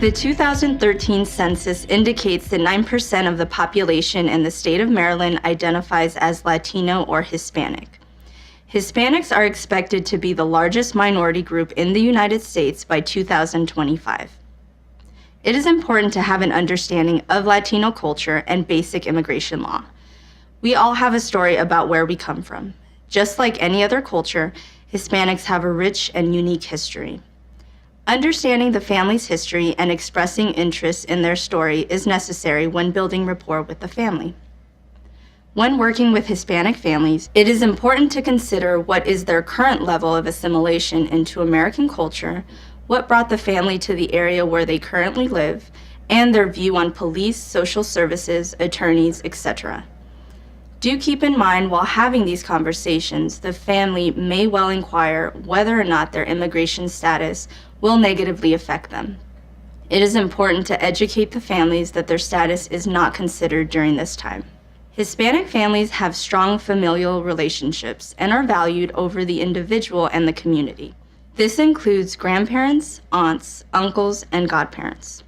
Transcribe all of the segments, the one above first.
The 2013 census indicates that 9% of the population in the state of Maryland identifies as Latino or Hispanic. Hispanics are expected to be the largest minority group in the United States by 2025. It is important to have an understanding of Latino culture and basic immigration law. We all have a story about where we come from. Just like any other culture, Hispanics have a rich and unique history. Understanding the family's history and expressing interest in their story is necessary when building rapport with the family. When working with Hispanic families, it is important to consider what is their current level of assimilation into American culture, what brought the family to the area where they currently live, and their view on police, social services, attorneys, etc. Do keep in mind while having these conversations, the family may well inquire whether or not their immigration status will negatively affect them. It is important to educate the families that their status is not considered during this time. Hispanic families have strong familial relationships and are valued over the individual and the community. This includes grandparents, aunts, uncles, and godparents.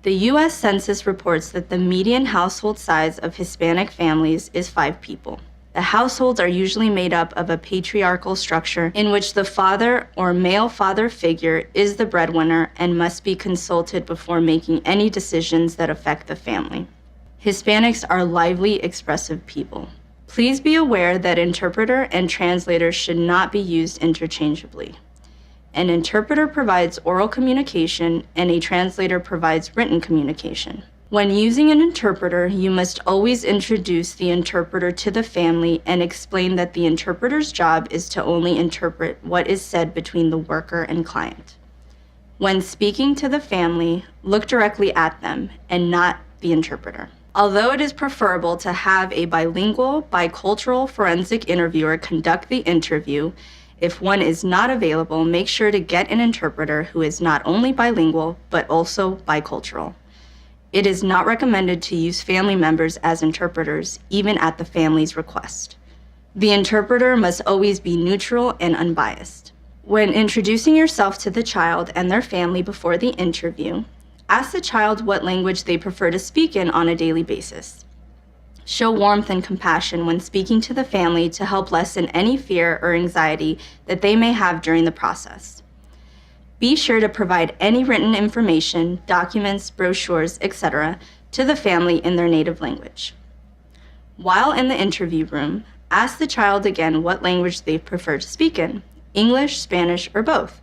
The U.S. Census reports that the median household size of Hispanic families is 5 people. The households are usually made up of a patriarchal structure in which the father or male father figure is the breadwinner and must be consulted before making any decisions that affect the family. Hispanics are lively, expressive people. Please be aware that interpreter and translator should not be used interchangeably. An interpreter provides oral communication and a translator provides written communication. When using an interpreter, you must always introduce the interpreter to the family and explain that the interpreter's job is to only interpret what is said between the worker and client. When speaking to the family, look directly at them and not the interpreter. Although it is preferable to have a bilingual, bicultural forensic interviewer conduct the interview, if one is not available, make sure to get an interpreter who is not only bilingual, but also bicultural. It is not recommended to use family members as interpreters, even at the family's request. The interpreter must always be neutral and unbiased. When introducing yourself to the child and their family before the interview, ask the child what language they prefer to speak in on a daily basis. Show warmth and compassion when speaking to the family to help lessen any fear or anxiety that they may have during the process. Be sure to provide any written information, documents, brochures, etc., to the family in their native language. While in the interview room, ask the child again what language they prefer to speak in, English, Spanish, or both.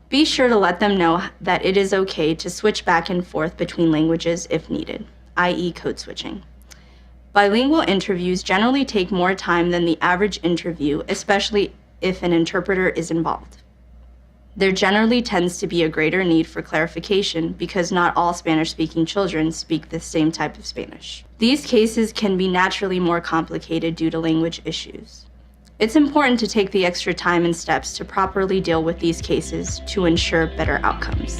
Be sure to let them know that it is okay to switch back and forth between languages if needed, i.e. code switching. Bilingual interviews generally take more time than the average interview, especially if an interpreter is involved. There generally tends to be a greater need for clarification because not all Spanish-speaking children speak the same type of Spanish. These cases can be naturally more complicated due to language issues. It's important to take the extra time and steps to properly deal with these cases to ensure better outcomes.